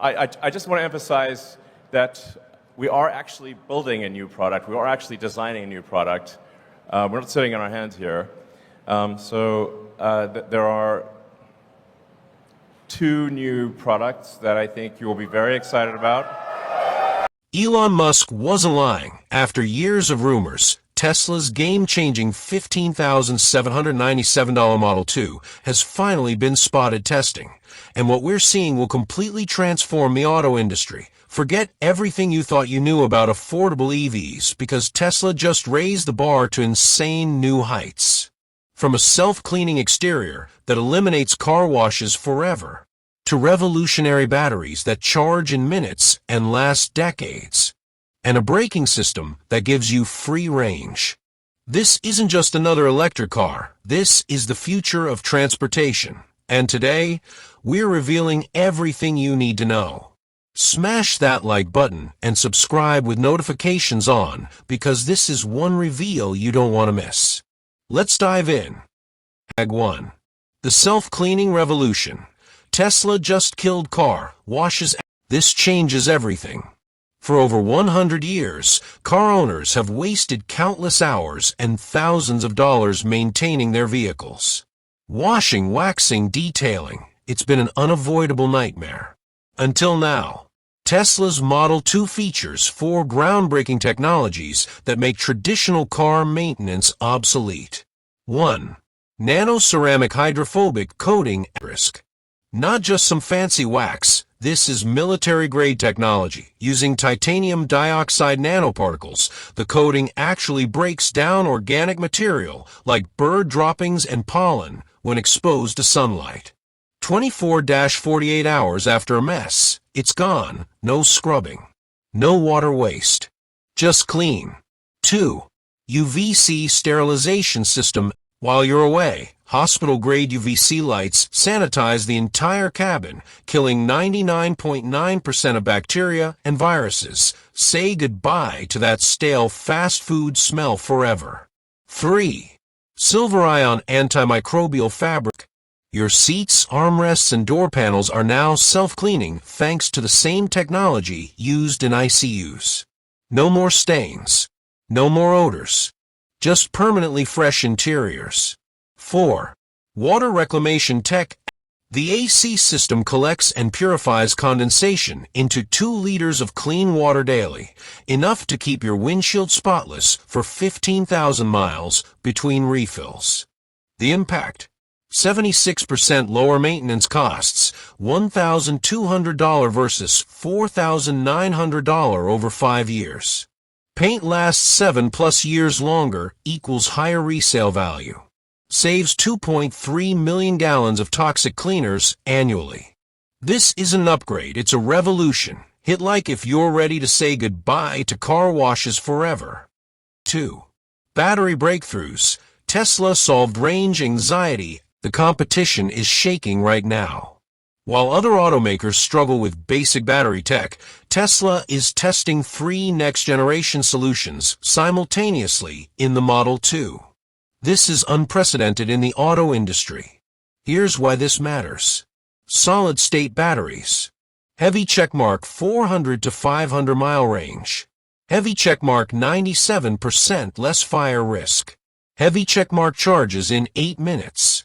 I just want to emphasize that we are actually building a new product. We are actually designing a new product. We're not sitting on our hands here. There are two new products that I think you will be very excited about. Elon Musk wasn't lying. After years of rumors, Tesla's game-changing $15,797 Model 2 has finally been spotted testing. And what we're seeing will completely transform the auto industry. Forget everything you thought you knew about affordable EVs, because Tesla just raised the bar to insane new heights. From a self-cleaning exterior that eliminates car washes forever, to revolutionary batteries that charge in minutes and last decades, and a braking system that gives you free range. This isn't just another electric car. This is the future of transportation. And today, we're revealing everything you need to know. Smash that like button and subscribe with notifications on, because this is one reveal you don't want to miss. Let's dive in. Tag 1. The self-cleaning revolution. Tesla just killed car washes. This changes everything. For over 100 years, car owners have wasted countless hours and thousands of dollars maintaining their vehicles. Washing, waxing, detailing. It's been an unavoidable nightmare. Until now. Tesla's Model 2 features 4 groundbreaking technologies that make traditional car maintenance obsolete. 1. Nano-ceramic hydrophobic coating risk. Not just some fancy wax, this is military-grade technology. Using titanium dioxide nanoparticles, the coating actually breaks down organic material like bird droppings and pollen when exposed to sunlight. 24-48 hours after a mess, it's gone. No scrubbing. No water waste. Just clean. 2. UVC sterilization system. While you're away, hospital-grade UVC lights sanitize the entire cabin, killing 99.9% of bacteria and viruses. Say goodbye to that stale fast food smell forever. 3. Silver ion antimicrobial fabric. Your seats, armrests, and door panels are now self-cleaning thanks to the same technology used in ICUs. No more stains. No more odors. Just permanently fresh interiors. 4. Water reclamation tech. The AC system collects and purifies condensation into 2 liters of clean water daily, enough to keep your windshield spotless for 15,000 miles between refills. The impact? 76% lower maintenance costs, $1,200 versus $4,900 over 5 years. Paint lasts 7+ years longer equals higher resale value. Saves 2.3 million gallons of toxic cleaners annually. This isn't an upgrade, it's a revolution. Hit like if you're ready to say goodbye to car washes forever. 2. Battery breakthroughs. Tesla solved range anxiety. The competition is shaking right now. While other automakers struggle with basic battery tech, Tesla is testing 3 next-generation solutions simultaneously in the Model 2. This is unprecedented in the auto industry. Here's why this matters. Solid-state batteries. Heavy checkmark 400 to 500 mile range. Heavy checkmark 97% less fire risk. Heavy checkmark charges in 8 minutes.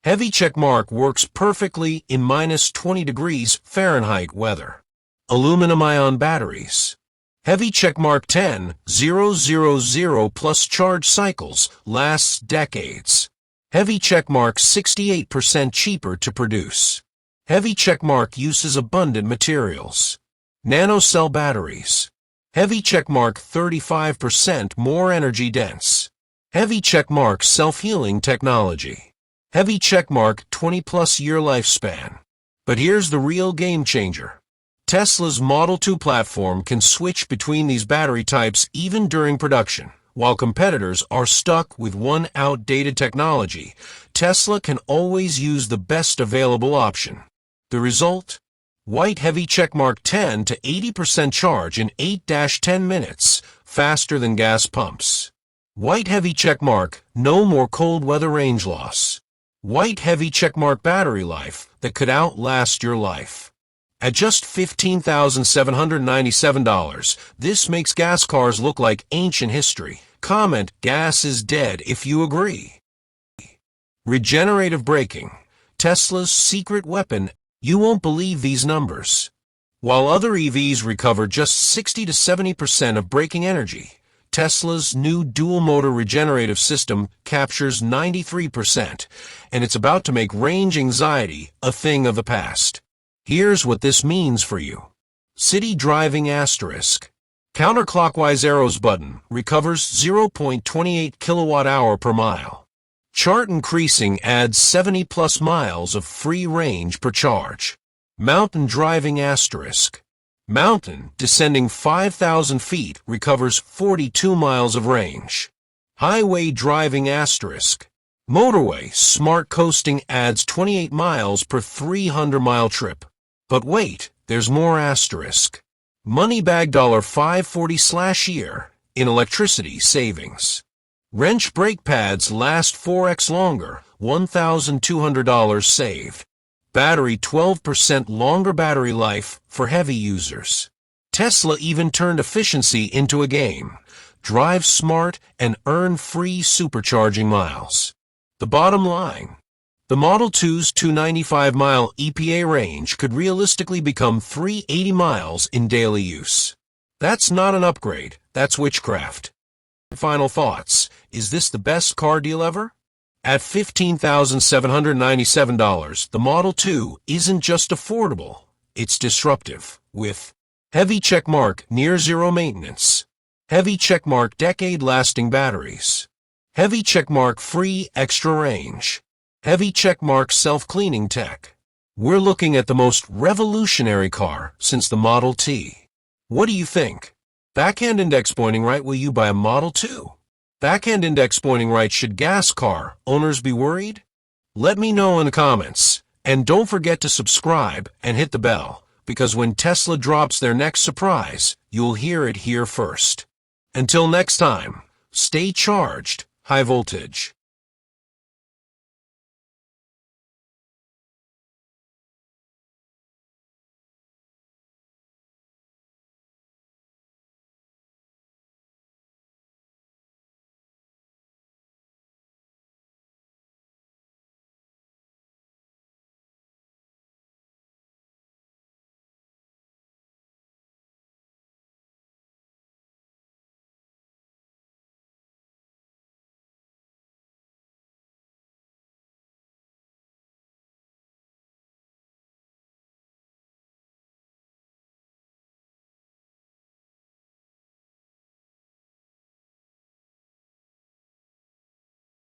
Heavy checkmark works perfectly in -20 degrees Fahrenheit weather. Aluminum-ion batteries. Heavy checkmark 10,000 plus charge cycles lasts decades. Heavy checkmark 68% cheaper to produce. Heavy checkmark uses abundant materials. Nanocell batteries. Heavy checkmark 35% more energy dense. Heavy checkmark self-healing technology. Heavy checkmark 20+ year lifespan. But here's the real game changer. Tesla's Model 2 platform can switch between these battery types even during production. While competitors are stuck with one outdated technology, Tesla can always use the best available option. The result? White heavy checkmark 10 to 80% charge in 8-10 minutes, faster than gas pumps. White heavy checkmark, no more cold weather range loss. White heavy checkmark battery life that could outlast your life. At just $15,797, this makes gas cars look like ancient history. Comment, gas is dead if you agree. Regenerative braking, Tesla's secret weapon. You won't believe these numbers. While other EVs recover just 60 to 70% of braking energy, Tesla's new dual-motor regenerative system captures 93%, and it's about to make range anxiety a thing of the past. Here's what this means for you. City driving asterisk. Counterclockwise arrows button recovers 0.28 kilowatt-hour per mile. Chart increasing adds 70 plus miles of free range per charge. Mountain driving asterisk. Mountain descending 5,000 feet recovers 42 miles of range. Highway driving asterisk. Motorway smart coasting adds 28 miles per 300-mile trip. But wait, there's more asterisk. Moneybag $540/year in electricity savings. Wrench brake pads last 4x longer, $1,200 saved. Battery 12% longer battery life for heavy users. Tesla even turned efficiency into a game. Drive smart and earn free supercharging miles. The bottom line. The Model 2's 295-mile EPA range could realistically become 380 miles in daily use. That's not an upgrade, that's witchcraft. Final thoughts. Is this the best car deal ever? At $15,797, the Model 2 isn't just affordable, it's disruptive, with heavy checkmark near-zero maintenance, heavy checkmark decade-lasting batteries, heavy checkmark free extra range, heavy checkmark self-cleaning tech. We're looking at the most revolutionary car since the Model T. What do you think? Backhand index pointing right, will you buy a Model 2? Backhand index pointing right, should gas car owners be worried? Let me know in the comments. And don't forget to subscribe and hit the bell, because when Tesla drops their next surprise, you'll hear it here first. Until next time, stay charged, high voltage.